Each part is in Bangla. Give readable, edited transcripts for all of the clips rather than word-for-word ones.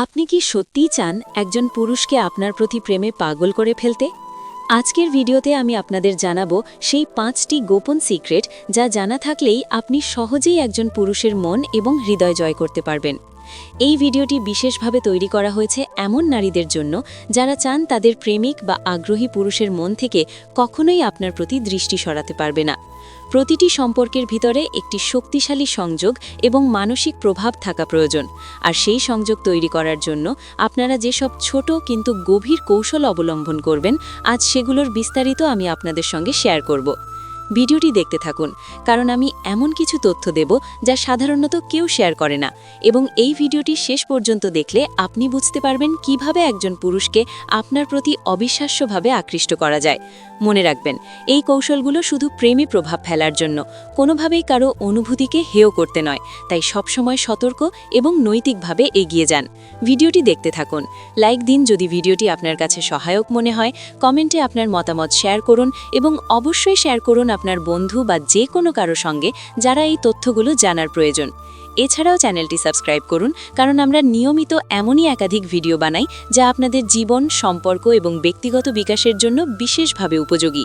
আপনি কি সত্যিই চান একজন পুরুষকে আপনার প্রতি প্রেমে পাগল করে ফেলতে? আজকের ভিডিওতে আমি আপনাদের জানাবো সেই 5টি গোপন সিক্রেট যা জানা থাকলেই আপনি সহজেই একজন পুরুষের মন এবং হৃদয় জয় করতে পারবেন। এই ভিডিওটি বিশেষভাবে তৈরি করা হয়েছে এমন নারীদের জন্য যারা চান তাদের প্রেমিক বা আগ্রহী পুরুষের মন থেকে কখনোই আপনার প্রতি দৃষ্টি সরাতে পারবে না। প্রতিটি সম্পর্কের ভিতরে একটি শক্তিশালী সংযোগ এবং মানসিক প্রভাব থাকা প্রয়োজন, আর সেই সংযোগ তৈরি করার জন্য আপনারা যেসব ছোট কিন্তু গভীর কৌশল অবলম্বন করবেন, আজ সেগুলোর বিস্তারিত আমি আপনাদের সঙ্গে শেয়ার করব। ভিডিওটি দেখতে থাকুন, কারণ আমি এমন কিছু তথ্য দেব যা সাধারণত কেউ শেয়ার করে না, এবং এই ভিডিওটি শেষ পর্যন্ত দেখলে আপনি বুঝতে পারবেন কিভাবে একজন পুরুষকে আপনার প্রতি অবিশ্বাস্যভাবে আকৃষ্ট করা যায়। মনে রাখবেন, এই কৌশলগুলো শুধু প্রেমে প্রভাব ফেলার জন্য, কোনোভাবেই কারো অনুভূতিকে হেয় করতে নয়। তাই সবসময় সতর্ক এবং নৈতিকভাবে এগিয়ে যান। ভিডিওটি দেখতে থাকুন, লাইক দিন যদি ভিডিওটি আপনার কাছে সহায়ক মনে হয়, কমেন্টে আপনার মতামত শেয়ার করুন এবং অবশ্যই শেয়ার করুন আপনার বন্ধু বা যে কোনো কারো সঙ্গে যারা এই তথ্যগুলো জানার প্রয়োজন। এছাড়াও চ্যানেলটি সাবস্ক্রাইব করুন, কারণ আমরা নিয়মিত এমনই একাধিক ভিডিও বানাই যা আপনাদের জীবন, সম্পর্ক এবং ব্যক্তিগত বিকাশের জন্য বিশেষভাবে উপযোগী।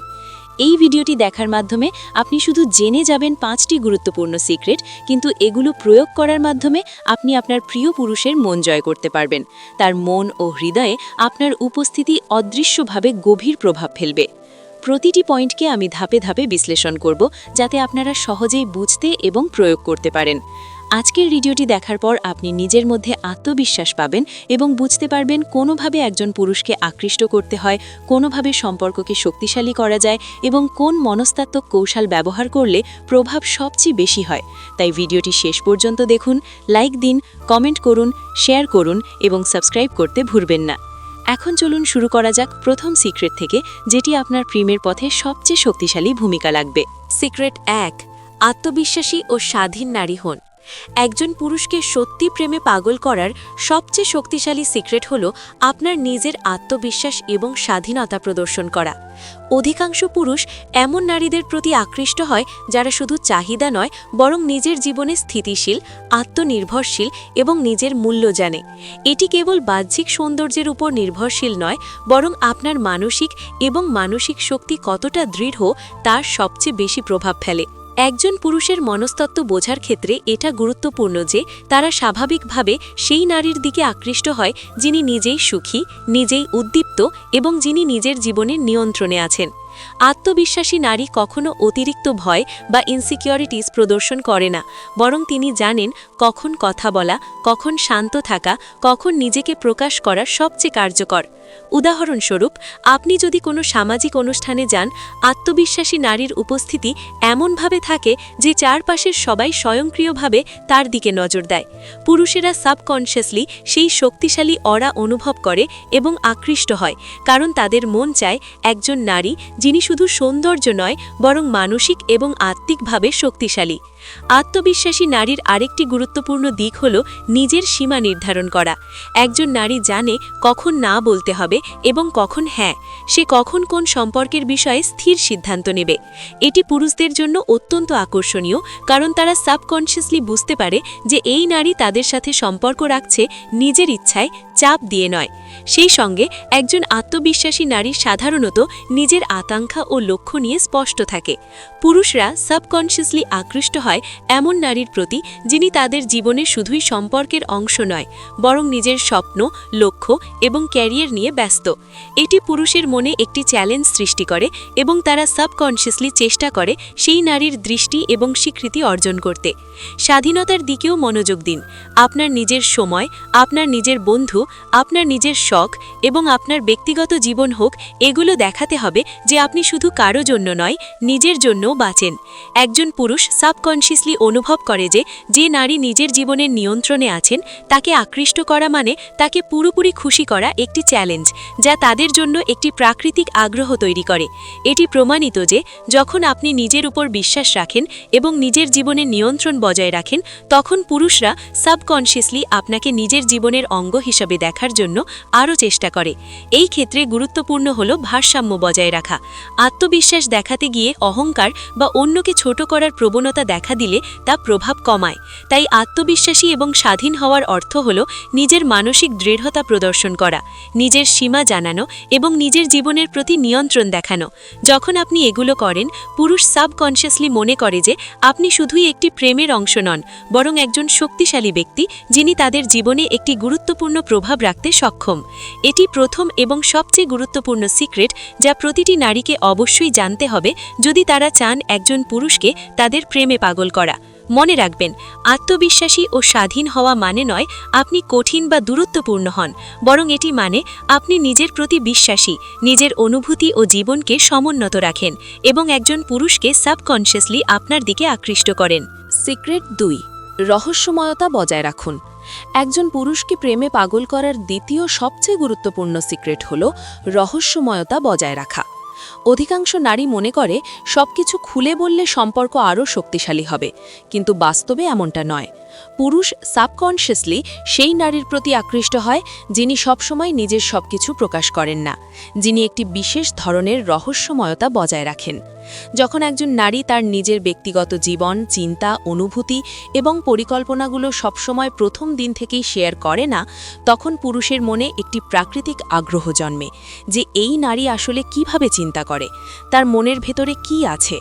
এই ভিডিওটি দেখার মাধ্যমে আপনি শুধু জেনে যাবেন 5টি গুরুত্বপূর্ণ সিক্রেট, কিন্তু এগুলো প্রয়োগ করার মাধ্যমে আপনি আপনার প্রিয় পুরুষের মন জয় করতে পারবেন। তার মন ও হৃদয়ে আপনার উপস্থিতি অদৃশ্যভাবে গভীর প্রভাব ফেলবে। প্রতিটি পয়েন্টকে আমি ধাপে ধাপে বিশ্লেষণ করব, যাতে আপনারা সহজেই বুঝতে এবং প্রয়োগ করতে পারেন। আজকের ভিডিওটি দেখার পর আপনি নিজের মধ্যে আত্মবিশ্বাস পাবেন এবং বুঝতে পারবেন কোনোভাবে একজন পুরুষকে আকৃষ্ট করতে হয়, কোনোভাবে সম্পর্ককে শক্তিশালী করা যায় এবং কোন মনস্তাত্ত্বিক কৌশল ব্যবহার করলে প্রভাব সবচেয়ে বেশি হয়। তাই ভিডিওটি শেষ পর্যন্ত দেখুন, লাইক দিন, কমেন্ট করুন, শেয়ার করুন এবং সাবস্ক্রাইব করতে ভুলবেন না। এখন চলুন শুরু করা যাক প্রথম সিক্রেট থেকে, যেটি আপনার প্রেমের পথে সবচেয়ে শক্তিশালী ভূমিকা লাগবে। সিক্রেট 1, আত্মবিশ্বাসী ও স্বাধীন নারী হন। একজন পুরুষকে সত্যি প্রেমে পাগল করার সবচেয়ে শক্তিশালী সিক্রেট হল আপনার নিজের আত্মবিশ্বাস এবং স্বাধীনতা প্রদর্শন করা। অধিকাংশ পুরুষ এমন নারীদের প্রতি আকৃষ্ট হয় যারা শুধু চাহিদা নয়, বরং নিজের জীবনে স্থিতিশীল, আত্মনির্ভরশীল এবং নিজের মূল্য জানে। এটি কেবল বাহ্যিক সৌন্দর্যের উপর নির্ভরশীল নয়, বরং আপনার মানসিক শক্তি কতটা দৃঢ় তার সবচেয়ে বেশি প্রভাব ফেলে। একজন পুরুষের মনস্তত্ত্ব বোঝার ক্ষেত্রে এটা গুরুত্বপূর্ণ যে তারা স্বাভাবিকভাবে সেই নারীর দিকে আকৃষ্ট হয় যিনি নিজেই সুখী, নিজেই উদ্দীপ্ত এবং যিনি নিজের জীবনের নিয়ন্ত্রণে আছেন। আত্মবিশ্বাসী নারী কখনো অতিরিক্ত ভয় বা ইনসিকিউরিটিস প্রদর্শন করে না, বরং তিনি জানেন কখন কথা বলা, কখন শান্ত থাকা, কখন নিজেকে প্রকাশ করা সবচেয়ে কার্যকর। উদাহরণস্বরূপ, আপনি যদি কোনো সামাজিক অনুষ্ঠানে যান, আত্মবিশ্বাসী নারীর উপস্থিতি এমনভাবে থাকে যে চারপাশের সবাই স্বয়ংক্রিয়ভাবে তার দিকে নজর দেয়। পুরুষেরা সাবকনশিয়াসলি সেই শক্তিশালী অরা অনুভব করে এবং আকৃষ্ট হয়, কারণ তাদের মন চায় একজন নারী যিনি শুধু সৌন্দর্য নয়, বরং মানসিক এবং আত্মিকভাবে শক্তিশালী। আত্মবিশ্বাসী নারীর আরেকটি গুরুত্বপূর্ণ দিক হল নিজের সীমা নির্ধারণ করা। একজন নারী জানে কখন না বলতে হবে এবং কখন হ্যাঁ। সে কখন কোন সম্পর্কের বিষয়ে স্থির সিদ্ধান্ত নেবে। এটি পুরুষদের জন্য অত্যন্ত আকর্ষণীয়, কারণ তারা সাবকনশিয়াসলি বুঝতে পারে যে এই নারী তাদের সাথে সম্পর্ক রাখছে নিজের ইচ্ছায়, চাপ দিয়ে নয়। সেই সঙ্গে একজন আত্মবিশ্বাসী নারী সাধারণত নিজের আকাঙ্ক্ষা ও লক্ষ্য নিয়ে স্পষ্ট থাকে। পুরুষরা সাবকনশিয়াসলি আকৃষ্ট হয় এমন নারীর প্রতি যিনি তাদের জীবনে শুধুই সম্পর্কের অংশ নয়, বরং নিজের স্বপ্ন, লক্ষ্য এবং ক্যারিয়ার নিয়ে ব্যস্ত। এটি পুরুষের মনে একটি চ্যালেঞ্জ সৃষ্টি করে এবং তারা সাবকনশিয়াসলি চেষ্টা করে সেই নারীর দৃষ্টি এবং স্বীকৃতি অর্জন করতে। স্বাধীনতার দিকেও মনোযোগ দিন। আপনার নিজের সময়, আপনার নিজের বন্ধু, আপনার নিজের শখ এবং আপনার ব্যক্তিগত জীবন হোক, এগুলো দেখাতে হবে যে আপনি শুধু কারো জন্য নয়, নিজের জন্যও বাঁচেন। একজন পুরুষ সাবকনশিয়াসলি অনুভব করে যে নারী নিজের জীবনের নিয়ন্ত্রণে আছেন, তাকে আকৃষ্ট করা মানে তাকে পুরোপুরি খুশি করা একটি চ্যালেঞ্জ, যা তাদের জন্য একটি প্রাকৃতিক আগ্রহ তৈরি করে। এটি প্রমাণিত যে যখন আপনি নিজের উপর বিশ্বাস রাখেন এবং নিজের জীবনের নিয়ন্ত্রণ বজায় রাখেন, তখন পুরুষরা সাবকনশিয়াসলি আপনাকে নিজের জীবনের অঙ্গ হিসাবে দেখার জন্য আরও চেষ্টা করে। এই ক্ষেত্রে গুরুত্বপূর্ণ হল ভারসাম্য বজায় রাখা। আত্মবিশ্বাস দেখাতে গিয়ে অহংকার বা অন্যকে ছোট করার প্রবণতা দেখা দেখা দিলে তা প্রভাব কমায়। তাই আত্মবিশ্বাসী এবং স্বাধীন হওয়ার অর্থ হল নিজের মানসিক দৃঢ়তা প্রদর্শন করা, নিজের সীমা জানানো এবং নিজের জীবনের প্রতি নিয়ন্ত্রণ দেখানো। যখন আপনি এগুলো করেন, পুরুষ সাবকনশিয়াসলি মনে করে যে আপনি শুধুই একটি প্রেমের অংশ নন, বরং একজন শক্তিশালী ব্যক্তি যিনি তাদের জীবনে একটি গুরুত্বপূর্ণ প্রভাব রাখতে সক্ষম। এটি প্রথম এবং সবচেয়ে গুরুত্বপূর্ণ সিক্রেট যা প্রতিটি নারীকে অবশ্যই জানতে হবে যদি তারা চান একজন পুরুষকে তাদের প্রেমে পাগল করা। মনে রাখবেন, আত্মবিশ্বাসী ও স্বাধীন হওয়া মানে নয় আপনি কঠিন বা দূরত্বপূর্ণ হন, বরং এটি মানে আপনি নিজের প্রতি বিশ্বাসী, নিজের অনুভূতি ও জীবনকে সমুন্নত রাখেন এবং একজন পুরুষকে সাবকনশিয়াসলি আপনার দিকে আকৃষ্ট করেন। সিক্রেট 2, রহস্যময়তা বজায় রাখুন। একজন পুরুষকে প্রেমে পাগল করার দ্বিতীয় সবচেয়ে গুরুত্বপূর্ণ সিক্রেট হল রহস্যময়তা বজায় রাখা। অধিকাংশ নারী মনে করে সবকিছু খুলে বললে সম্পর্ক আরও শক্তিশালী হবে, কিন্তু বাস্তবে এমনটা নয়। পুরুষ সাবকনশিয়াসলি সেই নারীর প্রতি আকৃষ্ট হয় যিনি সবসময় নিজের সবকিছু প্রকাশ করেন না, যিনি একটি বিশেষ ধরনের রহস্যময়তা বজায় রাখেন। যখন একজন নারী তার নিজের ব্যক্তিগত জীবন, চিন্তা, অনুভূতি এবং পরিকল্পনাগুলো সবসময় প্রথম দিন থেকেই শেয়ার করে না, তখন পুরুষের মনে একটি প্রাকৃতিক আগ্রহ জন্মে যে এই নারী আসলে কিভাবে চিন্তা করে, তার মনের ভেতরে কি আছে।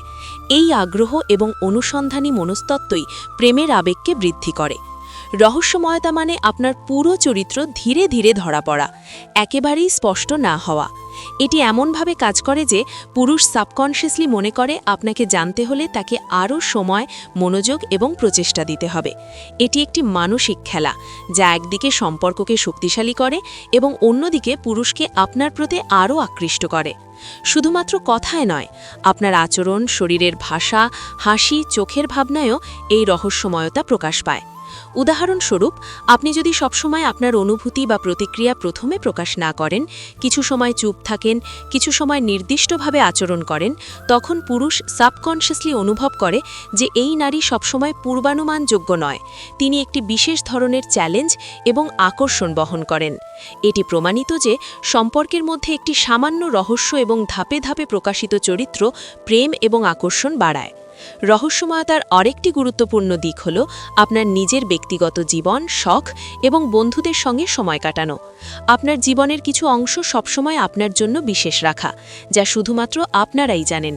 এই আগ্রহ এবং অনুসন্ধানী মনস্তত্ত্বই প্রেমের আবেগকে বৃদ্ধি করে। রহস্যময়তা মানে আপনার পুরো চরিত্র ধীরে ধীরে ধরা পড়া, একেবারেই স্পষ্ট না হওয়া। এটি এমনভাবে কাজ করে যে পুরুষ সাবকনশিয়াসলি মনে করে আপনাকে জানতে হলে তাকে আরও সময়, মনোযোগ এবং প্রচেষ্টা দিতে হবে। এটি একটি মানসিক খেলা যা একদিকে সম্পর্ককে শক্তিশালী করে এবং অন্যদিকে পুরুষকে আপনার প্রতি আরও আকৃষ্ট করে। শুধুমাত্র কথায় নয়, আপনার আচরণ, শরীরের ভাষা, হাসি, চোখের ভাবনায়ও এই রহস্যময়তা প্রকাশ পায়। উদাহরণস্বরূপ, আপনি যদি সবসময় আপনার অনুভূতি বা প্রতিক্রিয়া প্রথমে প্রকাশ না করেন, কিছু সময় চুপ থাকেন, কিছু সময় নির্দিষ্টভাবে আচরণ করেন, তখন পুরুষ সাবকনশিয়াসলি অনুভব করে যে এই নারী সবসময় পূর্বানুমানযোগ্য নয়, তিনি একটি বিশেষ ধরনের চ্যালেঞ্জ এবং আকর্ষণ বহন করেন। এটি প্রমাণিত যে সম্পর্কের মধ্যে একটি সামান্য রহস্য এবং ধাপে ধাপে প্রকাশিত চরিত্র প্রেম এবং আকর্ষণ বাড়ায়। রহস্যময়তার আরেকটি গুরুত্বপূর্ণ দিক হল আপনার নিজের ব্যক্তিগত জীবন, শখ এবং বন্ধুদের সঙ্গে সময় কাটানো। আপনার জীবনের কিছু অংশ সবসময় আপনার জন্য বিশেষ রাখা, যা শুধুমাত্র আপনারাই জানেন।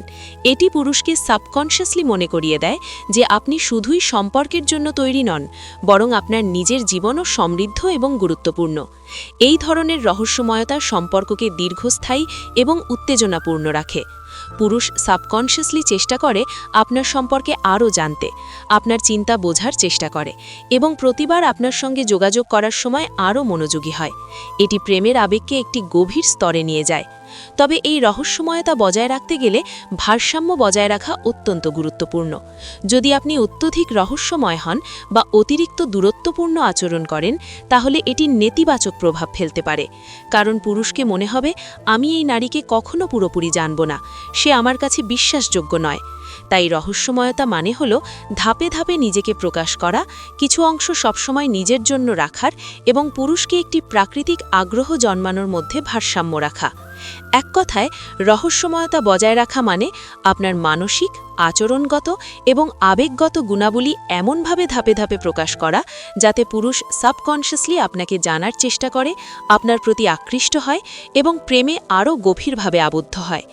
এটি পুরুষকে সাবকনশিয়াসলি মনে করিয়ে দেয় যে আপনি শুধুই সম্পর্কের জন্য তৈরি নন, বরং আপনার নিজের জীবনও সমৃদ্ধ এবং গুরুত্বপূর্ণ। এই ধরনের রহস্যময়তা সম্পর্ককে দীর্ঘস্থায়ী এবং উত্তেজনাপূর্ণ রাখে। পুরুষ সাবকনশিয়াসলি চেষ্টা করে আপনার সম্পর্কে আরও জানতে, আপনার চিন্তা বোঝার চেষ্টা করে এবং প্রতিবার আপনার সঙ্গে যোগাযোগ করার সময় আরও মনোযোগী হয়। এটি প্রেমের আবেগকে একটি গভীর স্তরে নিয়ে যায়। তবে এই রহস্যময়তা বজায় রাখতে গেলে ভারসাম্য বজায় রাখা অত্যন্ত গুরুত্বপূর্ণ। যদি আপনি অত্যধিক রহস্যময় হন বা অতিরিক্ত দূরত্বপূর্ণ আচরণ করেন, তাহলে এটি নেতিবাচক প্রভাব ফেলতে পারে। কারণ পুরুষকে মনে হবে, আমি এই নারীকে কখনো পুরোপুরি জানব না, সে আমার কাছে বিশ্বাসযোগ্য নয়। তাই রহস্যময়তা মানে হল ধাপে ধাপে নিজেকে প্রকাশ করা, কিছু অংশ সবসময় নিজের জন্য রাখার এবং পুরুষকে একটি প্রাকৃতিক আগ্রহ জন্মানোর মধ্যে ভারসাম্য রাখা। এক কথায়, রহস্যময়তা বজায় রাখা মানে আপনার মানসিক, আচরণগত এবং আবেগগত গুণাবলী এমনভাবে ধাপে ধাপে প্রকাশ করা যাতে পুরুষ সাবকনশিয়াসলি আপনাকে জানার চেষ্টা করে, আপনার প্রতি আকৃষ্ট হয় এবং প্রেমে আরও গভীরভাবে আবদ্ধ হয়।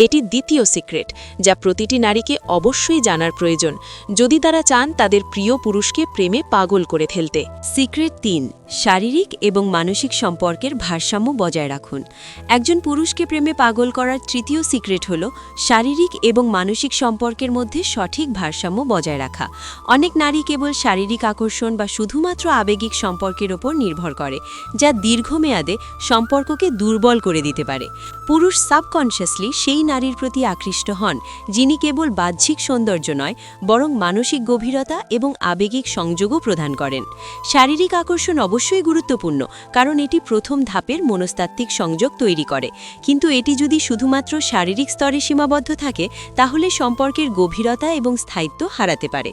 এটি দ্বিতীয় সিক্রেট যা প্রতিটি নারীকে অবশ্যই জানার প্রয়োজন যদি তারা চান তাদের প্রিয় পুরুষকে প্রেমে পাগল করে ফেলতে। সিক্রেট 3, শারীরিক এবং মানসিক সম্পর্কের ভারসাম্য বজায় রাখুন। একজন পুরুষকে প্রেমে পাগল করার তৃতীয় সিক্রেট হল শারীরিক এবং মানসিক সম্পর্কের মধ্যে সঠিক ভারসাম্য বজায় রাখা। অনেক নারী কেবল শারীরিক আকর্ষণ বা শুধুমাত্র আবেগিক সম্পর্কের ওপর নির্ভর করে, যা দীর্ঘমেয়াদে সম্পর্ককে দুর্বল করে দিতে পারে। পুরুষ সাবকনশিয়াসলি সেই নারীর প্রতি আকৃষ্ট হন যিনি কেবল বাহ্যিক সৌন্দর্য নয়, বরং মানসিক গভীরতা এবং আবেগিক সংযোগও প্রদান করেন। শারীরিক আকর্ষণ অবশ্যই গুরুত্বপূর্ণ, কারণ এটি প্রথম ধাপের মনস্তাত্ত্বিক সংযোগ তৈরি করে, কিন্তু এটি যদি শুধুমাত্র শারীরিক স্তরে সীমাবদ্ধ থাকে তাহলে সম্পর্কের সম্পর্কের গভীরতা এবং স্থায়িত্ব হারাতে পারে।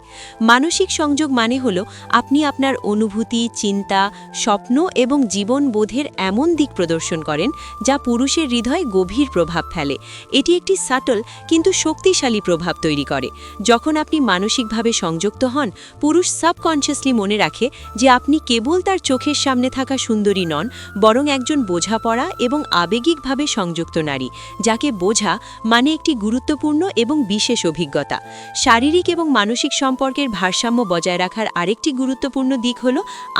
মানসিক সংযোগ মানে হল আপনি আপনার অনুভূতি, চিন্তা, স্বপ্ন এবং জীবনবোধের এমন দিক প্রদর্শন করেন যা পুরুষের হৃদয়ে গভীর প্রভাব ফেলে। এটি একটি সাটল কিন্তু শক্তিশালী প্রভাব তৈরি করে। যখন আপনি মানসিকভাবে সংযুক্ত হন, পুরুষ সাবকনশিয়াসলি মনে রাখে যে আপনি কেবল তার চোখের সামনে থাকা সুন্দরী নন, বরং একজন বোঝাপড়া এবং আবেগিকভাবে সংযুক্ত নারী, যাকে বোঝা মানে একটি গুরুত্বপূর্ণ এবং বিশেষ অভিজ্ঞতা। শারীরিক এবং মানসিক সম্পর্কের ভারসাম্য বজায় রাখার আরেকটি গুরুত্বপূর্ণ দিক হল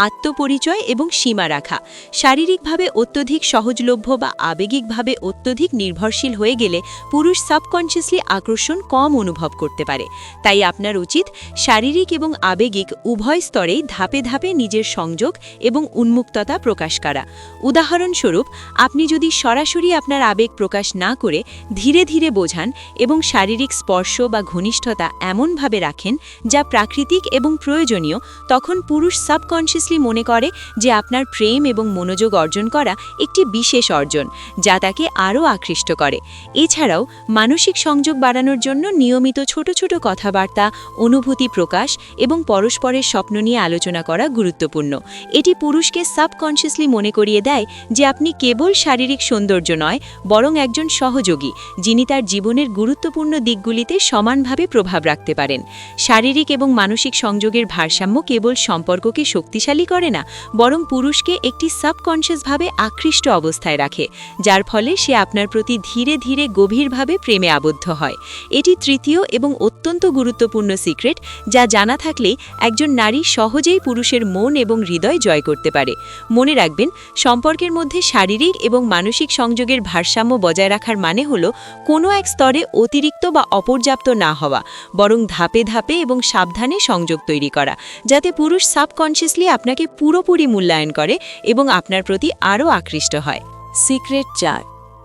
আত্মপরিচয় এবং সীমা রাখা। শারীরিকভাবে অত্যধিক সহজলভ্য বা আবেগিকভাবে অত্যধিক নির্ভরশীল হয়ে গেলে পুরুষ সাবকনশিয়াসলি আকর্ষণ কম অনুভব করতে পারে। তাই আপনার উচিত শারীরিক এবং আবেগিক উভয় স্তরেই ধাপে ধাপে নিজের সংযোগ এবং উন্মুক্ততা প্রকাশ করা। উদাহরণস্বরূপ, আপনি যদি সরাসরি আপনার আবেগ প্রকাশ না করে ধীরে ধীরে বোঝান এবং শারীরিক স্পর্শ বা ঘনিষ্ঠতা এমনভাবে রাখেন যা প্রাকৃতিক এবং প্রয়োজনীয়, তখন পুরুষ সাবকনশিয়াসলি মনে করে যে আপনার প্রেম এবং মনোযোগ অর্জন করা একটি বিশেষ অর্জন, যা তাকে আরও আকৃষ্ট করে। এছাড়াও মানসিক সংযোগ বাড়ানোর জন্য নিয়মিত ছোট ছোট কথাবার্তা, অনুভূতি প্রকাশ এবং পরস্পরের স্বপ্ন নিয়ে আলোচনা করা গুরুত্বপূর্ণ। এটি পুরুষকে সাবকনশিয়াসলি মনে করিয়ে দেয় যে আপনি কেবল শারীরিক সৌন্দর্য নয়, বরং একজন সহযোগী যিনি তার জীবনের গুরুত্বপূর্ণ দিকগুলিতে সমানভাবে প্রভাব রাখতে পারেন। শারীরিক এবং মানসিক সংযোগের ভারসাম্য কেবল সম্পর্ককে শক্তিশালী করে না, বরং পুরুষকে একটি সাবকনশিয়াসভাবে আকৃষ্ট অবস্থায় রাখে, যার ফলে সে আপনার প্রতি ধীরে ধীরে গভীরভাবে প্রেমে আবদ্ধ হয়। এটি তৃতীয় এবং অত্যন্ত গুরুত্বপূর্ণ সিক্রেট, যা জানা থাকলেই একজন নারী সহজেই পুরুষের মন এবং হৃদয় জয় করতে পারে। মনে রাখবেন, সম্পর্কের মধ্যে শারীরিক এবং মানসিক সংযোগের ভারসাম্য বজায় রাখার মানে হল কোনো এক স্তরে অতিরিক্ত বা অপর্যাপ্ত না হওয়া, বরং ধাপে ধাপে এবং সাবধানে সংযোগ তৈরি করা, যাতে পুরুষ সাবকনশিয়াসলি আপনাকে পুরোপুরি মূল্যায়ন করে এবং আপনার প্রতি আরও আকৃষ্ট হয়। সিক্রেট 4,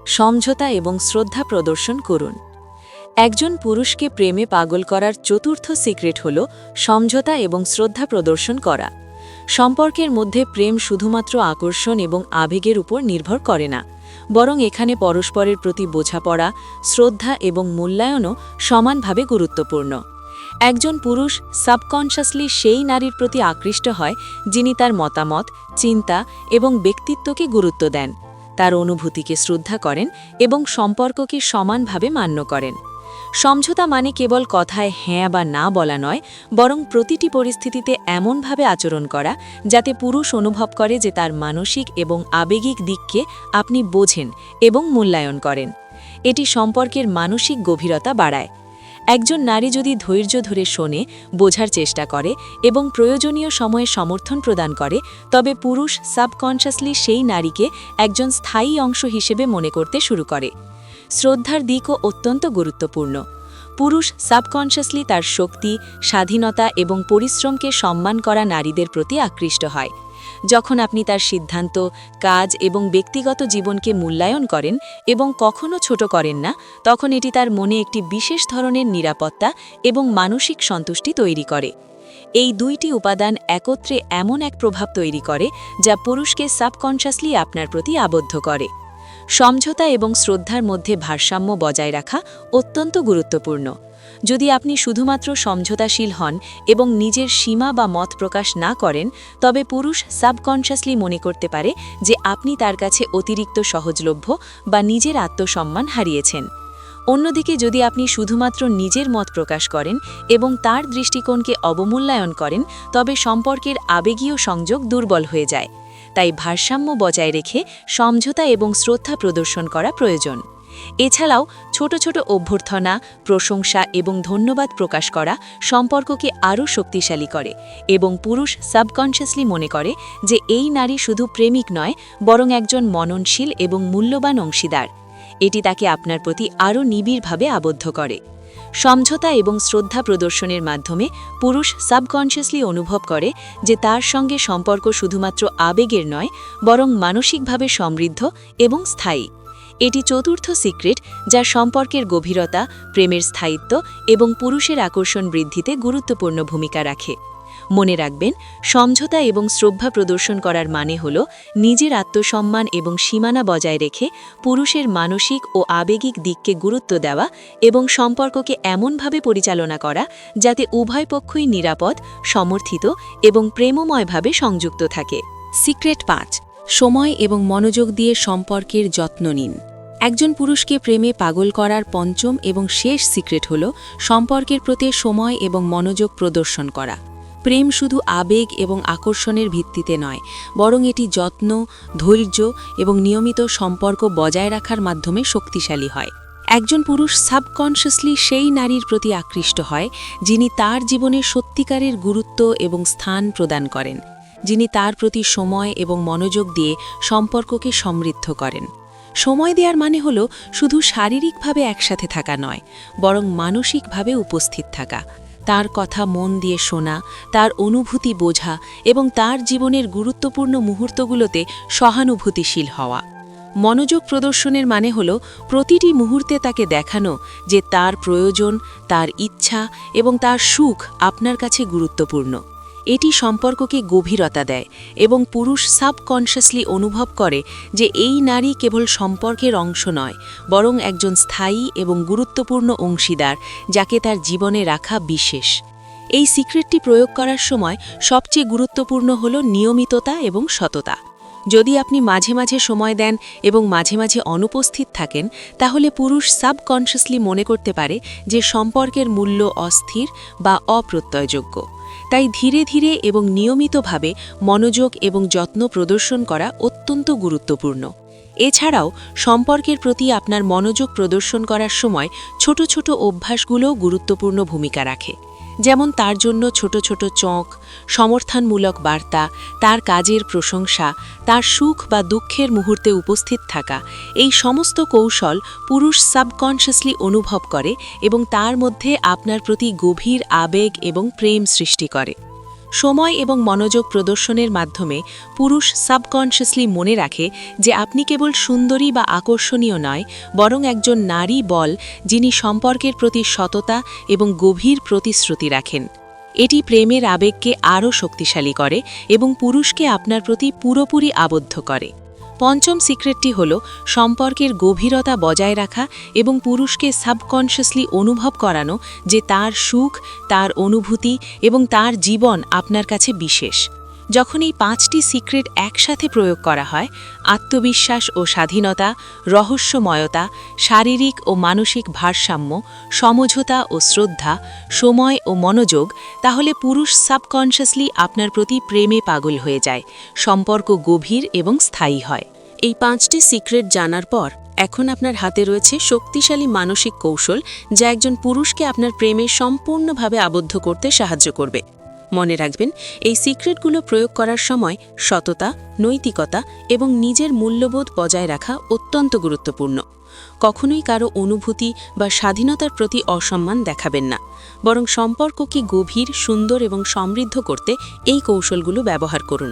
সমঝোতা এবং শ্রদ্ধা প্রদর্শন করুন। একজন পুরুষকে প্রেমে পাগল করার চতুর্থ সিক্রেট হল সমঝোতা এবং শ্রদ্ধা প্রদর্শন করা। সম্পর্কের মধ্যে প্রেম শুধুমাত্র আকর্ষণ এবং আবেগের উপর নির্ভর করে না, বরং এখানে পরস্পরের প্রতি বোঝাপড়া, শ্রদ্ধা এবং মূল্যায়নও সমানভাবে গুরুত্বপূর্ণ। একজন পুরুষ সাবকনশিয়াসলি সেই নারীর প্রতি আকৃষ্ট হয় যিনি তার মতামত, চিন্তা এবং ব্যক্তিত্বকে গুরুত্ব দেন, তার অনুভূতিকে শ্রদ্ধা করেন এবং সম্পর্ককে সমানভাবে মান্য করেন। সমঝোতা মানে কেবল কথায় হ্যাঁ বা না বলা নয়, বরং প্রতিটি পরিস্থিতিতে এমনভাবে আচরণ করা যাতে পুরুষ অনুভব করে যে তার মানসিক এবং আবেগিক দিককে আপনি বোঝেন এবং মূল্যায়ন করেন। এটি সম্পর্কের মানসিক গভীরতা বাড়ায়। একজন নারী যদি ধৈর্য ধরে শোনে, বোঝার চেষ্টা করে এবং প্রয়োজনীয় সময়ে সমর্থন প্রদান করে, তবে পুরুষ সাবকনশিয়াসলি সেই নারীকে একজন স্থায়ী অংশ হিসেবে মনে করতে শুরু করে। শ্রদ্ধার দিকও অত্যন্ত গুরুত্বপূর্ণ। পুরুষ সাবকনশিয়াসলি তার শক্তি, স্বাধীনতা এবং পরিশ্রমকে সম্মান করা নারীদের প্রতি আকৃষ্ট হয়। যখন আপনি তার সিদ্ধান্ত, কাজ এবং ব্যক্তিগত জীবনকে মূল্যায়ন করেন এবং কখনো ছোট করেন না, তখন এটি তার মনে একটি বিশেষ ধরনের নিরাপত্তা এবং মানসিক সন্তুষ্টি তৈরি করে। এই দুইটি উপাদান একত্রে এমন এক প্রভাব তৈরি করে যা পুরুষকে সাবকনশিয়াসলি আপনার প্রতি আবদ্ধ করে। সমঝোতা এবং শ্রদ্ধার মধ্যে ভারসাম্য বজায় রাখা অত্যন্ত গুরুত্বপূর্ণ। যদি আপনি শুধুমাত্র সমঝোতাশীল হন এবং নিজের সীমা বা মত প্রকাশ না করেন, তবে পুরুষ সাবকনশিয়াসলি মনে করতে পারে যে আপনি তার কাছে অতিরিক্ত সহজলভ্য বা নিজের আত্মসম্মান হারিয়েছেন। অন্যদিকে যদি আপনি শুধুমাত্র নিজের মত প্রকাশ করেন এবং তার দৃষ্টিকোণকে অবমূল্যায়ন করেন, তবে সম্পর্কের আবেগীয় সংযোগ দুর্বল হয়ে যায়। তাই ভারসাম্য বজায় রেখে সমঝোতা এবং শ্রদ্ধা প্রদর্শন করা প্রয়োজন। এছাড়াও ছোট ছোট অভ্যর্থনা, প্রশংসা এবং ধন্যবাদ প্রকাশ করা সম্পর্ককে আরও শক্তিশালী করে এবং পুরুষ সাবকনশিয়াসলি মনে করে যে এই নারী শুধু প্রেমিক নয়, বরং একজন মননশীল এবং মূল্যবান অংশীদার। এটি তাকে আপনার প্রতি আরও নিবিড়ভাবে আবদ্ধ করে। সমঝোতা এবং শ্রদ্ধা প্রদর্শনের মাধ্যমে পুরুষ সাবকনশিয়াসলি অনুভব করে যে তার সঙ্গে সম্পর্ক শুধুমাত্র আবেগের নয়, বরং মানসিকভাবে সমৃদ্ধ এবং স্থায়ী। এটি চতুর্থ সিক্রেট যা সম্পর্কের গভীরতা, প্রেমের স্থায়িত্ব এবং পুরুষের আকর্ষণ বৃদ্ধিতে গুরুত্বপূর্ণ ভূমিকা রাখে। মনে রাখবেন, সমঝোতা এবং শ্রদ্ধা প্রদর্শন করার মানে হল নিজের আত্মসম্মান এবং সীমানা বজায় রেখে পুরুষের মানসিক ও আবেগিক দিককে গুরুত্ব দেওয়া এবং সম্পর্ককে এমনভাবে পরিচালনা করা যাতে উভয় পক্ষই নিরাপদ, সমর্থিত এবং প্রেমময়ভাবে সংযুক্ত থাকে। সিক্রেট 5, সময় এবং মনোযোগ দিয়ে সম্পর্কের যত্ন নিন। একজন পুরুষকে প্রেমে পাগল করার পঞ্চম এবং শেষ সিক্রেট হল সম্পর্কের প্রতি সময় এবং মনোযোগ প্রদর্শন করা। প্রেম শুধু আবেগ এবং আকর্ষণের ভিত্তিতে নয়, বরং এটি যত্ন, ধৈর্য এবং নিয়মিত সম্পর্ক বজায় রাখার মাধ্যমে শক্তিশালী হয়। একজন পুরুষ সাবকনশিয়াসলি সেই নারীর প্রতি আকৃষ্ট হয় যিনি তার জীবনে সত্যিকারের গুরুত্ব এবং স্থান প্রদান করেন, যিনি তার প্রতি সময় এবং মনোযোগ দিয়ে সম্পর্ককে সমৃদ্ধ করেন। সময় দেওয়ার মানে হল শুধু শারীরিকভাবে একসাথে থাকা নয়, বরং মানসিকভাবে উপস্থিত থাকা, তার কথা মন দিয়ে শোনা, তার অনুভূতি বোঝা এবং তার জীবনের গুরুত্বপূর্ণ মুহূর্তগুলোতে সহানুভূতিশীল হওয়া। মনোযোগ প্রদর্শনের মানে হল প্রতিটি মুহূর্তে তাকে দেখানো যে তার প্রয়োজন, তার ইচ্ছা এবং তার সুখ আপনার কাছে গুরুত্বপূর্ণ। এটি সম্পর্ককে গভীরতা দেয় এবং পুরুষ সাবকনশিয়াসলি অনুভব করে যে এই নারী কেবল সম্পর্কের অংশ নয়, বরং একজন স্থায়ী এবং গুরুত্বপূর্ণ অংশীদার যাকে তার জীবনে রাখা বিশেষ। এই সিক্রেটটি প্রয়োগ করার সময় সবচেয়ে গুরুত্বপূর্ণ হল নিয়মিততা এবং সততা। যদি আপনি মাঝে মাঝে সময় দেন এবং মাঝে মাঝে অনুপস্থিত থাকেন, তাহলে পুরুষ সাবকনশিয়াসলি মনে করতে পারে যে সম্পর্কের মূল্য অস্থির বা অপ্রত্যয়যোগ্য। তাই ধীরে ধীরে এবং নিয়মিতভাবে মনোযোগ এবং যত্ন প্রদর্শন করা অত্যন্ত গুরুত্বপূর্ণ। এছাড়াও সম্পর্কের প্রতি আপনার মনোযোগ প্রদর্শন করার সময় ছোট ছোট অভ্যাসগুলোও গুরুত্বপূর্ণ ভূমিকা রাখে, যেমন তার জন্য ছোট ছোট চোখ, সমর্থনমূলক বার্তা, তার কাজের প্রশংসা, তার সুখ বা দুঃখের মুহূর্তে উপস্থিত থাকা। এই সমস্ত কৌশল পুরুষ সাবকনশিয়াসলি অনুভব করে এবং তার মধ্যে আপনার প্রতি গভীর আবেগ এবং প্রেম সৃষ্টি করে। সময় এবং মনোযোগ প্রদর্শনের মাধ্যমে পুরুষ সাবকনশিয়াসলি মনে রাখে যে আপনি কেবল সুন্দরী বা আকর্ষণীয় নয়, বরং একজন নারী বল যিনি সম্পর্কের প্রতি সততা এবং গভীর প্রতিশ্রুতি রাখেন। এটি প্রেমের আবেগকে আরও শক্তিশালী করে এবং পুরুষকে আপনার প্রতি পুরোপুরি আবদ্ধ করে। পঞ্চম সিক্রেটটি হল সম্পর্কের গভীরতা বজায় রাখা এবং পুরুষকে সাবকনশিয়াসলি অনুভব করানো যে তার সুখ, তার অনুভূতি এবং তার জীবন আপনার কাছে বিশেষ। যখন এই 5টি সিক্রেট একসাথে প্রয়োগ করা হয়, আত্মবিশ্বাস ও স্বাধীনতা, রহস্যময়তা, শারীরিক ও মানসিক ভারসাম্য, সমঝোতা ও শ্রদ্ধা, সময় ও মনোযোগ, তাহলে পুরুষ সাবকনশিয়াসলি আপনার প্রতি প্রেমে পাগল হয়ে যায়, সম্পর্ক গভীর এবং স্থায়ী হয়। এই 5টি সিক্রেট জানার পর এখন আপনার হাতে রয়েছে শক্তিশালী মানসিক কৌশল যা একজন পুরুষকে আপনার প্রেমে সম্পূর্ণভাবে আবদ্ধ করতে সাহায্য করবে। মনে রাখবেন, এই সিক্রেটগুলো প্রয়োগ করার সময় সততা, নৈতিকতা এবং নিজের মূল্যবোধ বজায় রাখা অত্যন্ত গুরুত্বপূর্ণ। কখনোই কারো অনুভূতি বা স্বাধীনতার প্রতি অসম্মান দেখাবেন না, বরং সম্পর্ককে গভীর, সুন্দর এবং সমৃদ্ধ করতে এই কৌশলগুলো ব্যবহার করুন।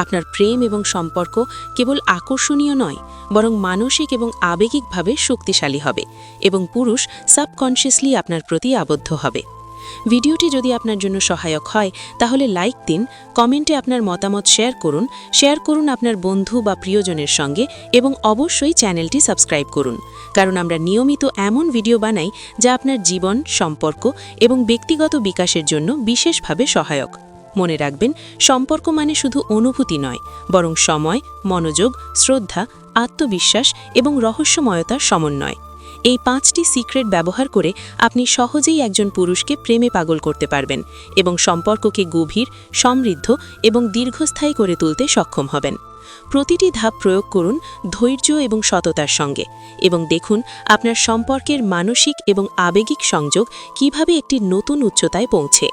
আপনার প্রেম এবং সম্পর্ক কেবল আকর্ষণীয় নয়, বরং মানসিক এবং আবেগিকভাবে শক্তিশালী হবে এবং পুরুষ সাবকনশিয়াসলি আপনার প্রতি আবদ্ধ হবে। ভিডিওটি যদি আপনার জন্য সহায়ক হয় তাহলে লাইক দিন, কমেন্টে আপনার মতামত শেয়ার করুন আপনার বন্ধু বা প্রিয়জনের সঙ্গে এবং অবশ্যই চ্যানেলটি সাবস্ক্রাইব করুন, কারণ আমরা নিয়মিত এমন ভিডিও বানাই যা আপনার জীবন, সম্পর্ক এবং ব্যক্তিগত বিকাশের জন্য বিশেষভাবে সহায়ক। মনে রাখবেন, সম্পর্ক মানে শুধু অনুভূতি নয়, বরং সময়, মনোযোগ, শ্রদ্ধা, আত্মবিশ্বাস এবং রহস্যময়তার সমন্বয়। এই 5টি সিক্রেট ব্যবহার করে আপনি সহজেই একজন পুরুষকে প্রেমে পাগল করতে পারবেন এবং সম্পর্ককে গভীর, সমৃদ্ধ এবং দীর্ঘস্থায়ী করে তুলতে সক্ষম হবেন। প্রতিটি ধাপ প্রয়োগ করুন ধৈর্য এবং সততার সঙ্গে এবং দেখুন আপনার সম্পর্কের মানসিক এবং আবেগিক সংযোগ কিভাবে একটি নতুন উচ্চতায় পৌঁছে।